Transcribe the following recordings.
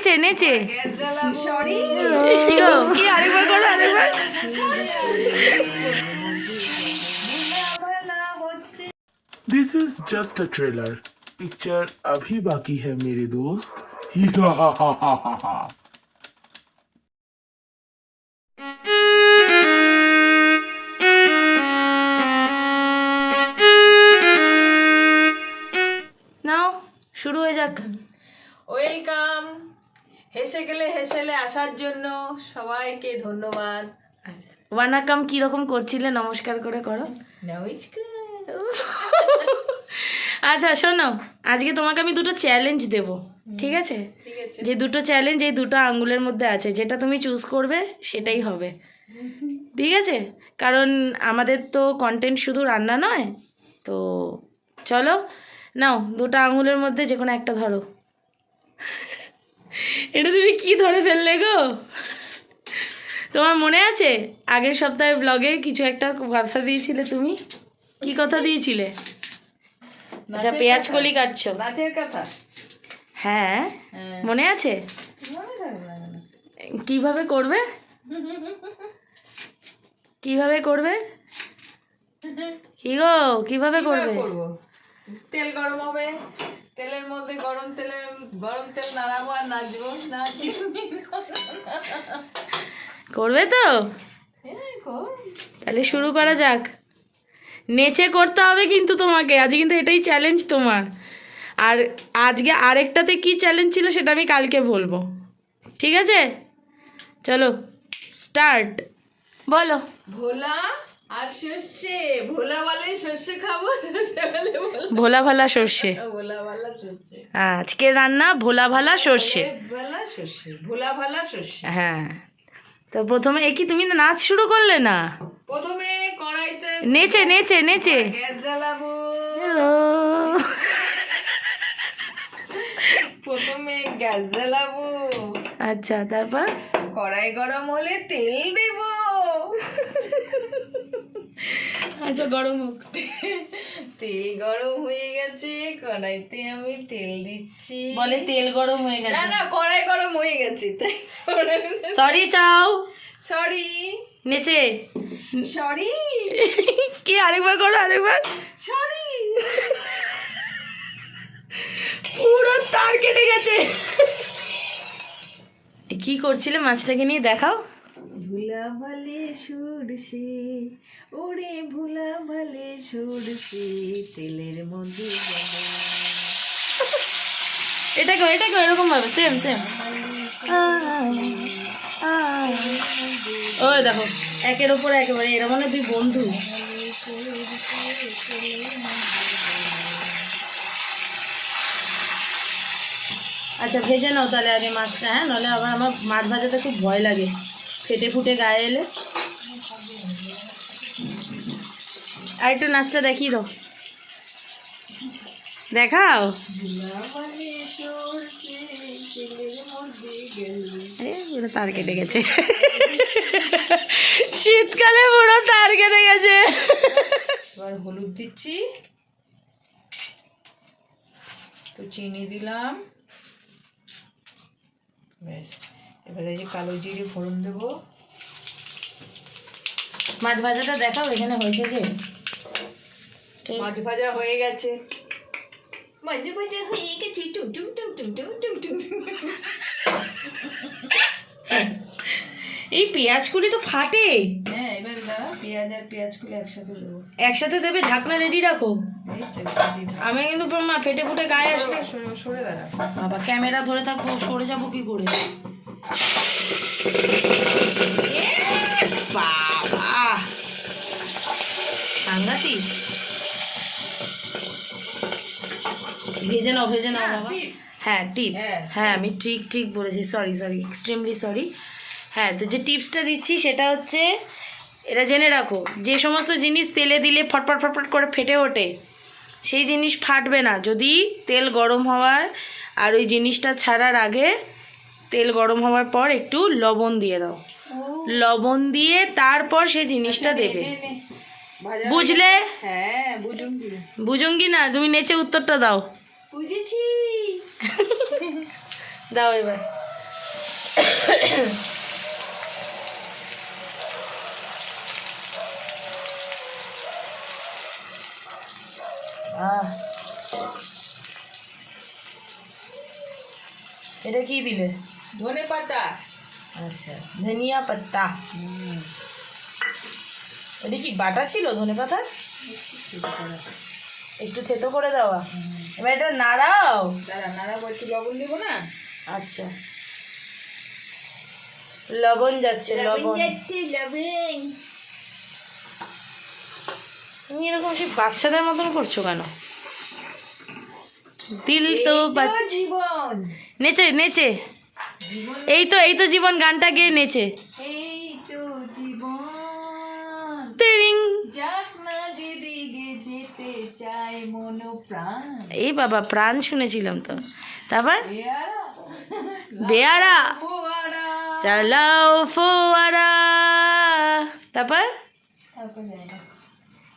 নেচে নেচে সরি কি আরেকবার করো আরেকবার। This is just a trailer. Picture अभी बाकी है मेरे दोस्त. ही हा हा हा हा हा हा. নাও শুরু হয়ে যাক। ওয়েলকাম। হেসে গেলে হেসেলে আসার জন্য সবাইকে ধন্যবাদ। ওয়ানাকাম কিরকম করছিলে নমস্কার করে করো। নমস্কার। আচ্ছা শোনো, আজকে তোমাকে আমি দুটো চ্যালেঞ্জ দেব, ঠিক আছে? ঠিক আছে। যে দুটো চ্যালেঞ্জ এই দুটো আঙ্গুলের মধ্যে আছে, যেটা তুমি চুজ করবে সেটাই হবে, ঠিক আছে? কারণ আমাদের তো কন্টেন্ট শুধু রান্না নয়, তো চলো নাও দুটো আঙ্গুলের মধ্যে যে কোনো একটা ধরো। এটা তুমি কি ধরে ফেললে গো? তোমার মনে আছে আগের সপ্তাহে ব্লগে কিছু একটা কথা দিয়েছিলে তুমি? কি কথা দিয়েছিলে? আচ্ছা পেঁয়াজ কলি কাটছো, নাচের কথা। হ্যাঁ মনে আছে? মনে থাকবে না কেন? কিভাবে করবে? কিভাবে করবে? কি গো কিভাবে করবে? করবো, তেল গরম হবে, তেলের মধ্যে গরম তেল নাড়াবো আর নাচবো। করবে তো? তাহলে শুরু করা যাক। নেচে করতে হবে কিন্তু তোমাকে, আজ কিন্তু এটাই চ্যালেঞ্জ তোমার। আর আজকে আরেকটাতে কি চ্যালেঞ্জ ছিল সেটা আমি কালকে বলবো, ঠিক আছে? চলো স্টার্ট, বলো। ভোলা আর সর্ষে। ভোলা বলে সর্ষে খাবো, সর্ষে বলে ভোলা ভালা সর্ষে। ভোলা ভালা সর্ষে। আজকে রান্না ভোলা ভালা সর্ষে। ভালা সর্ষে, ভোলা ভালা সর্ষে। হ্যাঁ, তো প্রথমে কি তুমি নাচ শুরু করলে না? প্রথমে কড়াইতে নেচে নেচে নেচে গ্যাস জ্বালাবো। প্রথমে গ্যাস জ্বালাবো, আচ্ছা তারপর কড়াই গরম হলে তেল দেব। আচ্ছা গরম হোক। তেল গরম হয়ে গেছে, কড়াইতে আমি তেল দিচ্ছি। বলে তেল গরম হয়ে না গেছে। না, কড়াই গরম হয়ে গেছে তাই। সরি চাও, সরি নেচে। সরি কি আরেকবার করো আরেকবার। সরি। পুরো তার কেটে গেছে। কি করছিলে মাছটাকে নিয়ে দেখাও। ভোলা ভালে সরষে, ওরে ভোলা ভালে সরষে, তেলের মধ্যে এটাকে এরকম ভাবে সেম সেম। ওই দেখো একের ওপর একেবারে, এরা মানে দুই বন্ধু। আচ্ছা ভেজে নাও তাহলে আগে মাছটা, হ্যাঁ? নাহলে আবার আমার মাছ ভাজাতে খুব ভয় লাগে, ফেটে ফুটে গায়ে এলে। আর একটু নাচটা দেখিয়ে দাও, দেখাও। পুরো তার কেটে গেছে। শীতকালে পুরো তার কেটে গেছে। এবার হলুদ দিচ্ছি, তো চিনি দিলাম, ব্যাস। এবারে যে কালো জিরে ফোড়ন দেবো। মাছ ভাজাটা দেখাও এখানে হয়েছে যে। মাছ ভাজা হয়ে গেছে, মাছ ভাজা হয়ে গেছে। টুম টুম টুম টুম টুম টুম টুম। এই পেঁয়াজগুলি তো ফাটে। হ্যাঁ এবার দাঁড়া, পেঁয়াজ আর পেঁয়াজগুলো একসাথে দেবো। একসাথে দেবে, ঢাকনা রেডি রাখো। আমি কিন্তু মা ফেটে ফুটে গায়ে আসবে। সরে দাঁড়া বাবা, ক্যামেরা ধরে থাকবো, সরে যাবো কি করে? বাবা সাংঘাতিক। ভেজে নাও ভেজে নাও বাবা। হ্যাঁ টিপস, হ্যাঁ আমি ঠিক বলেছি, সরি এক্সট্রিমলি সরি। হ্যাঁ, তো যে টিপসটা দিচ্ছি সেটা হচ্ছে, এটা জেনে রাখো, যে সমস্ত জিনিস তেলে দিলে ফটফট করে ফেটে ওঠে, সেই জিনিস ফাটবে না যদি তেল গরম হওয়ার আর ওই জিনিসটা ছাড়ার আগে তেল গরম হওয়ার পর একটু লবণ দিয়ে দাও। লবণ দিয়ে তারপর সেই জিনিসটা দেবে, বুঝলে? হ্যাঁ বুঝুঙ্গি না, তুমি নেচে উত্তরটা দাও। বুঝেছি। দাও এবার। এটা কি দিলে? ধনে পাতা। আচ্ছা, ধনিয়া পাতা। এটা কি বাটা ছিল ধনে পাতা? একটু থেতো করে দেওয়া। এবার এটা নাড়াও। দাঁড়া, নাড়াবো, একটু লবণ দেবো না? আচ্ছা, লবণ যাচ্ছে, লবণ। লবণ। তুমি এরকম সেই বাচ্চাদের মতন করছো কেন? দিল তো জীবন, নেচে নেচে, এই তো জীবন গানটা গেয়ে নেচে। এই তো জীবন, তিরিং। যাক না যেদিকে যেতে চায় মন প্রাণ। এই বাবা, প্রাণ শুনেছিলাম তো। তারপর পেয়ারা, বেয়ারা ফোয়ারা। চালাও ফোয়ারা। তারপর তারপর যায় না।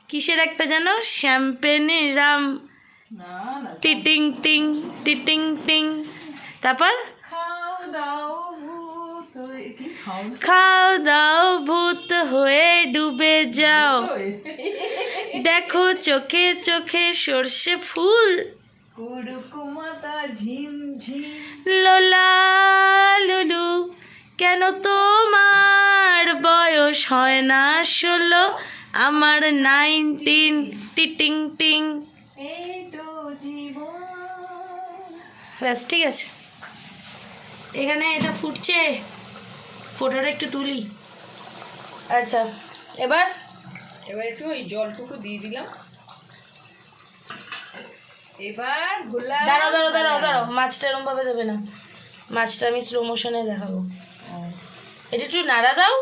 কিসের একটা জানো, শ্যাম্পেনের রাম, না না, টিটিং টিং টিটিং টিং। তারপর খাও দাও ভূত হয়ে, কি খাও খাও দাও ভূত হয়ে ডুবে যাও, দেখো চোখে চোখে সর্ষে ফুল, কুড়কুমাতা ঝিম ঝিম। লোলা লুলু, কেন তোমার বয়স হয় না 16, আমার 19, টিটিং টিং। এই তো জীবন। ব্যাস, ঠিক আছে। এখানে এটা ফুটছে, ফোটাটা একটু তুলি। আচ্ছা, এবার এবার একটু ওই জলটুকু দিয়ে দিলাম। এবার ভোলা, দাঁড়াও, মাছটা এরম ভাবে দেবে না, মাছটা আমি স্লো মোশনে দেখাবো। এটা একটু নাড়া দাও।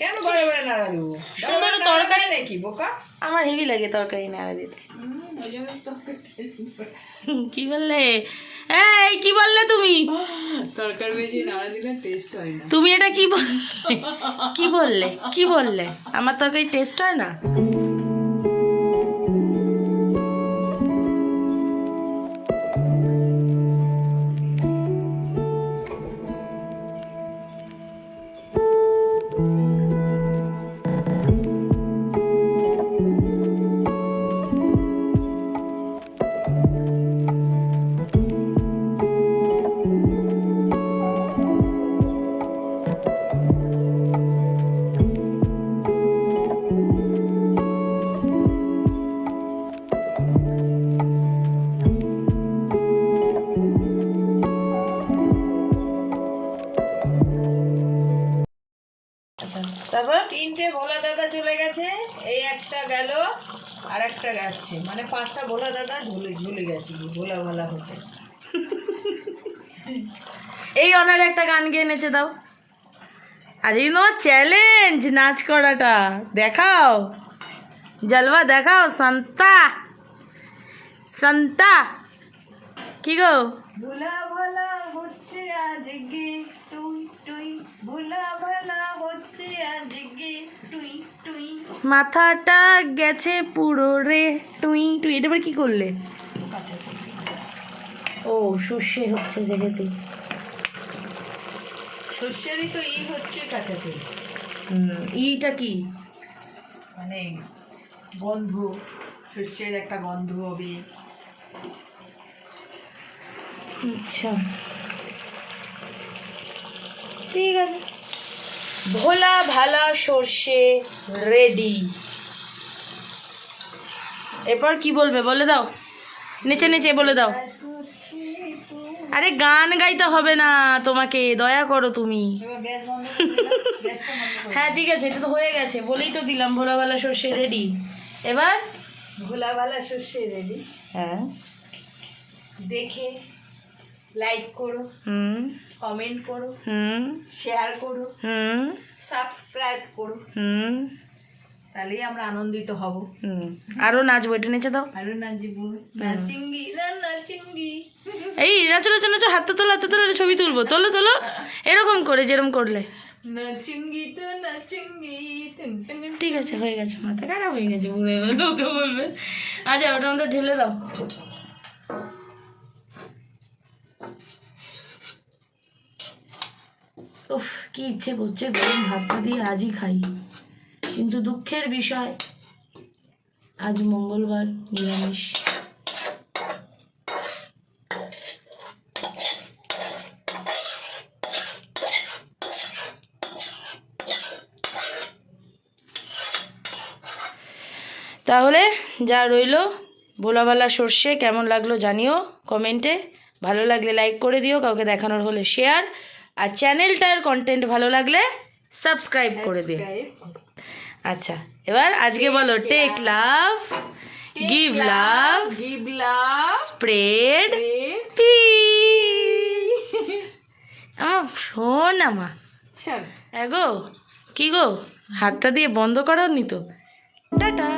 কেন বারে বারে নাড়া দেবো? সুন্দর বারে বারে তরকারি নাড়া দেয় নাকি বোকা? আমার হেভি লাগে তরকারি নাড়া দিতে। ওই জন্য তরকারি কি বললে? এই কি বললে তুমি? তরকারি বেশি নাড়া দিলে টেস্ট হয় না। তুমি এটা কি কি বললে? আমার তরকারি টেস্ট হয় না? আচ্ছা, তারপর 3টে ভোলা দাদা চলে গেছে, এই একটা গেল, আর একটা যাচ্ছে, মানে 5টা ভোলা দাদা ঝুলে গেছে ভোলা ভোলা হতে। এই অনারে একটা গান গেয়ে নেচে দাও। আজ কিন্তু আমার চ্যালেঞ্জ নাচ করাটা, দেখাও জলবা, দেখাও সন্তা সন্তা। কি গো? ভোলা ভোলা হচ্ছে আজকে টুই টুই, ভোলা ভোলা হচ্ছে আজকে টুই টুই। মাথাটা গেছে পুরো রে টুই টুই। এটা আবার কি করলে? ও, সর্ষে হচ্ছে যেহেতু। শস্যেরই তো হচ্ছে কাঁচাতে, ইটা কি? মানে গন্ধ, শস্যের একটা গন্ধ হবে। আচ্ছা, ঠিক আছে। ভোলা ভালা সর্ষে রেডি। এরপর কি বলবে বলে দাও, নেচে নেচে বলে দাও। আরে গান গাইতে হবে না তোমাকে, দয়া করো তুমি। এবার গ্যাস বন্ধ করে দিলাম, গ্যাসটা বন্ধ করে হ্যাঁ ঠিক আছে, এটা তো হয়ে গেছে, বলেই তো দিলাম ভোলা ভালা সর্ষে রেডি। এবার ভোলা ভালা শস্যে রেডি। হ্যাঁ, দেখে লাইক করো, কমেন্ট করো, শেয়ার করো, সাবস্ক্রাইব করো, তাহলেই আমরা আনন্দিত হব। আরো নাচবো, এটা নেচে দাও। আরো নাচবো, নাচিঙ্গি না নাচিঙ্গি। এই নাচো নাচো নাচো, হাতে তোলো হাতে তোলো, ছবি তুলবো, তোলো তোলো, এরকম করে যেরকম করলে। নাচিঙ্গি তো নাচিঙ্গি। ঠিক আছে, হয়ে গেছে, মাথা খারাপ হয়ে গেছে, ঘুরে ওকে বলবে। আচ্ছা, ওটা আমাদের ঢেলে দাও। উফ কি ইচ্ছে করছে গরম ভাতটা দিয়ে আজই খাই, কিন্তু দুঃখের বিষয় আজ মঙ্গলবার, নিরামিষ। তাহলে যা রইলো ভোলাবালা সর্ষে কেমন লাগলো জানিও কমেন্টে, ভালো লাগলে লাইক করে দিও, কাউকে দেখানোর হলে শেয়ার, আর চ্যানেলটার কন্টেন্ট ভালো লাগলে সাবস্ক্রাইব করে দিও। আচ্ছা এবার আজকে বলো টেক লাভ, গিভ লাভ, গিভ লাভ, স্প্রেড পিস। শোন আমা চল এগো কি গো, হাতটা দিয়ে বন্ধ করো নি তো, টাটা।